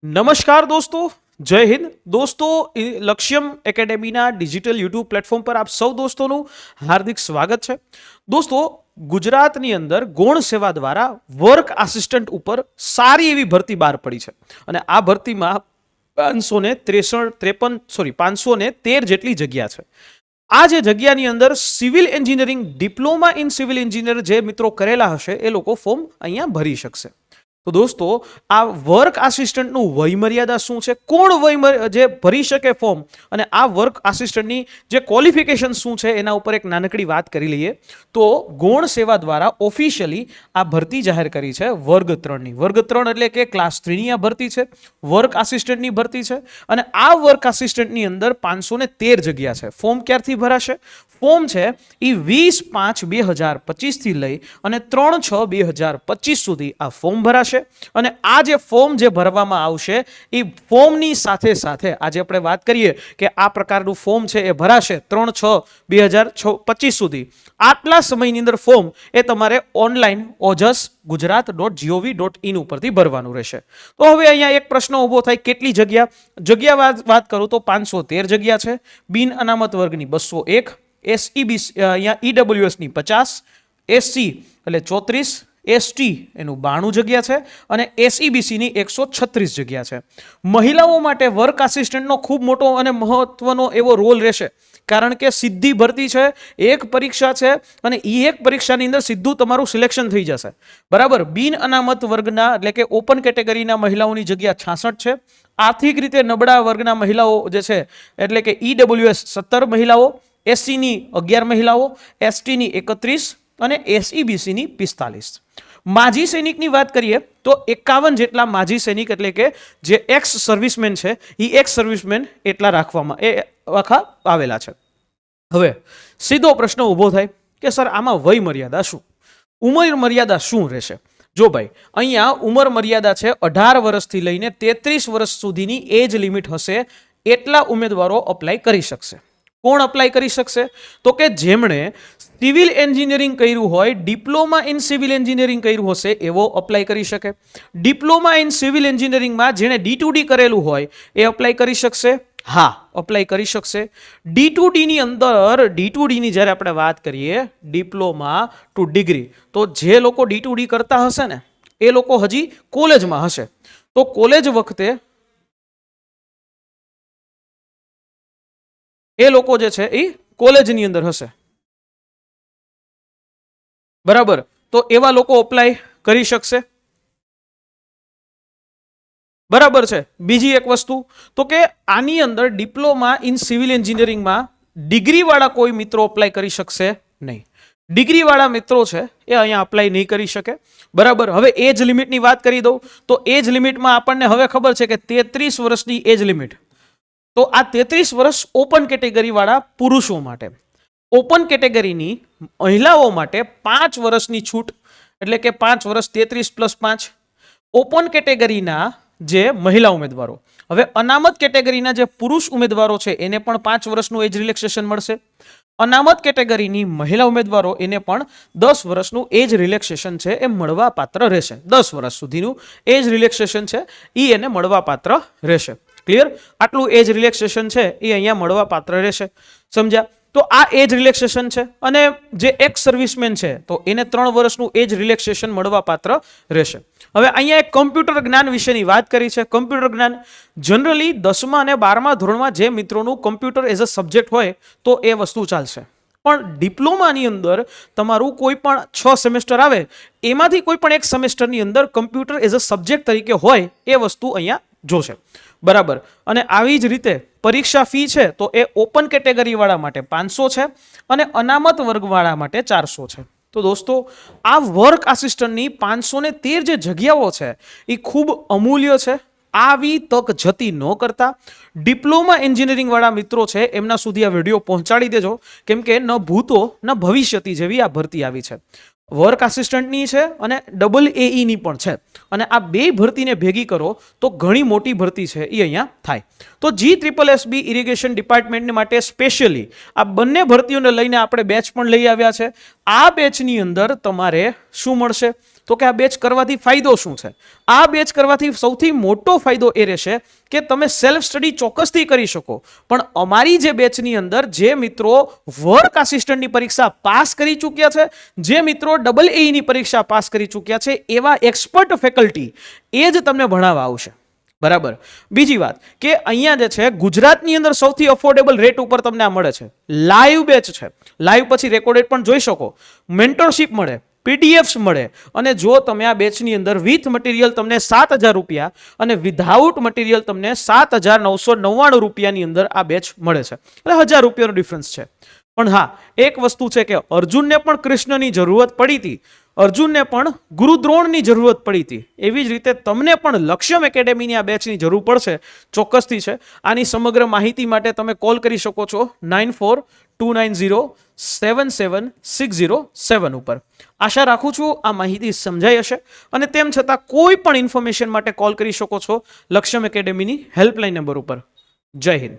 नमस्कार दोस्तों, जय हिंद दोस्तों। लक्ष्यम एकेडमीना डिजिटल यूट्यूब प्लेटफॉर्म पर आप सौ दोस्तों हार्दिक स्वागत है। दोस्तों, गुजरातनी अंदर गौण सेवा द्वारा वर्क आसिस्टન્ટ ऊपर सारी एवी भरती बहार पड़ी है અને આ ભરતીમાં 513 જેટલી જગ્યા છે। આ જે જગ્યાની અંદર civil engineering diploma in civil engineer જે મિત્રો કરેલા હશે એ લોકો ફોર્મ અહીંયા ભરી શકશે। तो दोस्तों, आ वर्क आसिस्टंट नु वय मर्यादा शुं छे, कोण वय जे भरी शके फॉर्म अने आ वर्क आसिस्टंट नी जे क्वॉलिफिकेशन शुं छे एना उपर एक नानकड़ी बात करी लईए। तो गौण सेवा द्वारा ऑफिशियली आ भरती जाहिर करी छे वर्ग 3 नी। वर्ग 3 એટલે કે क्लास 3 ની આ ભરતી છે, વર્ક આસિસ્ટન્ટ ની ભરતી છે અને આ વર્ક આસિસ્ટન્ટ ની અંદર 513 જગ્યા છે। ફોર્મ ક્યારથી ભરાશે? ફોર્મ છે ઈ 20/5/2025 થી લઈ અને 3/6/2025 સુધી આ ફોર્મ ભરાશે અને આ જે ફોર્મ જે ભરવામાં આવશે એ ફોર્મની સાથે સાથે આજે આપણે વાત કરીએ કે આ પ્રકારનું ફોર્મ છે એ ભરાશે 3/6/2025 સુધી। આટલા સમયની અંદર ફોર્મ એ તમારે ઓનલાઈન ojas.gujarat.gov.in ઉપરથી ભરવાનું રહેશે। તો હવે અહીંયા એક પ્રશ્ન ઊભો થાય, કેટલી જગ્યા વાત કરું તો 513 જગ્યા છે। બિન અનામત વર્ગની 201, SEBC અહીંયા EWS ની 50, SC એટલે 34, ST એનું 92 જગ્યા છે અને SEBC ની 136 જગ્યા છે। મહિલાઓ માટે વર્ક આસિસ્ટન્ટનો ખૂબ મોટો અને મહત્વનો એવો રોલ રહેશે, કારણ કે સીધી ભરતી છે, એક પરીક્ષા છે અને એ એક પરીક્ષાની અંદર સીધું તમારું સિલેક્શન થઈ જશે, બરાબર। બિન અનામત વર્ગના એટલે કે ઓપન કેટેગરીના મહિલાઓની જગ્યા 66 છે। આર્થિક રીતે નબળા વર્ગના મહિલાઓ જે છે એટલે કે EWS 17 મહિલાઓ, SC ની 11 મહિલાઓ, ST ની 31 અને SEBC ની 45। માજી સૈનિકની વાત કરીએ તો 51 જેટલા માજી સૈનિક એટલે કે જે એક્સ સર્વિસમેન છે એ એક્સ સર્વિસમેન એટલા રાખવામાં આવેલા છે। હવે સીધો પ્રશ્ન ઊભો થાય કે સર આમાં વય મર્યાદા શું, ઉંમર મર્યાદા શું રહેશે? જો ભાઈ, અહીંયા ઉંમર મર્યાદા છે 18 વર્ષથી લઈને 33 વર્ષ સુધીની એજ લિમિટ હશે એટલા ઉમેદવારો અપ્લાય કરી શકશે। કોણ અપ્લાય કરી શકશે? તો કે જેમણે સિવિલ એન્જિનિયરિંગ કર્યું હોય, ડિપ્લોમા ઇન સિવિલ એન્જિનિયરિંગ કર્યું હશે એવો અપ્લાય કરી શકે। ડિપ્લોમા ઇન સિવિલ એન્જિનિયરિંગમાં જેણે D2D કરેલું હોય એ અપ્લાય કરી શકશે। હા, અપ્લાય કરી શકશે। D2D ની અંદર D2D ની જ્યારે આપણે વાત કરીએ ડિપ્લોમા ટુ ડિગ્રી, તો જે લોકો D2D કરતા હશે ને એ લોકો હજી કોલેજમાં હશે, તો કોલેજ વખતે એ લોકો જે છે એ કોલેજની અંદર હશે, બરાબર। તો એવા લોકો અપ્લાય કરી શકશે, બરાબર છે। બીજી એક વસ્તુ તો કે આની અંદર ડિપ્લોમા ઇન સિવિલ એન્જિનિયરિંગમાં ડિગ્રી વાળા કોઈ મિત્રો અપ્લાય કરી શકશે નહીં। ડિગ્રી વાળા મિત્રો છે એ અહીંયા અપ્લાય નહીં કરી શકે, બરાબર। હવે એજ લિમિટની વાત કરી દઉં તો એજ લિમિટમાં આપણને હવે ખબર છે કે 33 વર્ષની એજ લિમિટ। તો આ 33 વર્ષ ઓપન કેટેગરી વાળા પુરુષો માટે, ઓપન કેટેગરીની મહિલાઓ માટે 5 વર્ષની છૂટ એટલે કે 5 વર્ષ 33 + 5 ઓપન કેટેગરીના જે મહિલા ઉમેદવારો। હવે અનામત કેટેગરીના જે પુરુષ ઉમેદવારો છે એને પણ 5 વર્ષનું એજ રિલેક્સેશન મળશે। અનામત કેટેગરીની મહિલા ઉમેદવારો એને પણ 10 વર્ષનું એજ રિલેક્સેશન છે એ મળવા પાત્ર રહેશે। 10 વર્ષ સુધીનું એજ રિલેક્સેશન છે એ એને મળવા પાત્ર રહેશે। ક્લિયર? આટલું એજ રિલેક્સેશન છે એ અહીંયા મળવા પાત્ર રહેશે, સમજ્યા? તો આ એજ રિલેક્સેશન છે અને જે એક્સ સર્વિસમેન છે તો એને 3 વર્ષનું એજ રિલેક્સેશન મળવા પાત્ર રહેશે। હવે અહીંયા એક કમ્પ્યુટર જ્ઞાન વિશેની વાત કરી છે। કમ્પ્યુટર જ્ઞાન જનરલી 10મા અને 12મા ધોરણમાં જે મિત્રોનું કમ્પ્યુટર એઝ અ સબ્જેક્ટ હોય તો એ વસ્તુ ચાલશે, પણ ડિપ્લોમાની અંદર તમારું કોઈ પણ 6 સેમેસ્ટર આવે એમાંથી કોઈ પણ એક સેમેસ્ટરની અંદર કમ્પ્યુટર એઝ અ સબ્જેક્ટ તરીકે હોય એ વસ્તુ અહીંયા જોશે, બરાબર। અને આવી જ રીતે પરીક્ષા ફી છે તો એ ઓપન કેટેગરી વાળા માટે 500 છે અને અનામત વર્ગ વાળા માટે 400 છે। તો દોસ્તો, આ વર્ક આસિસ્ટન્ટની 513 જે જગ્યાઓ છે એ ખૂબ અમૂલ્ય છે। આવી તક જતી ન કરતા ડિપ્લોમા એન્જિનિયરિંગ વાળા મિત્રો છે એમના સુધી આ વિડીયો પહોંચાડી દેજો, કેમ કે ન ભૂતો ન ભવિષ્યથી જેવી આ ભરતી આવી છે। વર્ક આસિસ્ટન્ટની છે અને AAE ની પણ છે અને આ બે ભરતીને ભેગી કરો તો ઘણી મોટી ભરતી છે એ અહીંયા થાય। તો GSSB ઇરિગેશન ડિપાર્ટમેન્ટ માટે સ્પેશિયલી આ બંને ભરતીઓને લઈને આપણે બેચ પણ લઈ આવ્યા છે। આ બેચની અંદર તમારે શું મળશે તો કે આ બેચ કરવાથી ફાયદો શું છે? આ બેચ કરવાથી સૌથી મોટો ફાયદો એ રહેશે કે તમે સેલ્ફ સ્ટડી ચોક્કસથી કરી શકો, પણ અમારી જે બેચની અંદર જે મિત્રો વર્ક આસિસ્ટન્ટની પરીક્ષા પાસ કરી ચૂક્યા છે, જે મિત્રો AA ની પરીક્ષા પાસ કરી ચૂક્યા છે, એવા એક્સપર્ટ ફેકલ્ટી એ જ તમને ભણાવવા આવશે. બરાબર. બીજી વાત કે અહીંયા જે છે ગુજરાતની અંદર સૌથી અફોર્ડેબલ રેટ ઉપર તમને આ મળે છે. લાઈવ બેચ છે, લાઈવ પછી રેકોર્ડેડ પણ જોઈ શકો, મેન્ટરશિપ મળે, પીડીએફ્સ મળે, અને જો તમે આ બેચની અંદર વિથ મટીરિયલ તમને 7,000 રૂપિયા અને વિધાઉટ મટીરિયલ તમને 7,999 રૂપિયાની અંદર આ બેચ મળે છે, એટલે 1,000 રૂપિયાનો ડિફરન્સ છે. પણ હા, એક વસ્તુ છે કે અર્જુનને પણ કૃષ્ણની જરૂરત પડી હતી, અર્જુનને પણ ગુરુદ્રોણની જરૂરત પડી હતી, એવી જ રીતે તમને પણ લક્ષ્યમ એકેડેમીની આ બેચની જરૂર પડશે, ચોક્કસથી છે. આની સમગ્ર માહિતી માટે તમે કોલ કરી શકો છો 9429077607 ઉપર. આશા રાખું છું આ માહિતી સમજાઈ હશે, અને તેમ છતાં કોઈ પણ ઇન્ફોર્મેશન માટે કોલ કરી શકો છો લક્ષ્યમ એકેડેમીની હેલ્પલાઇન નંબર ઉપર. જય હિન્દ.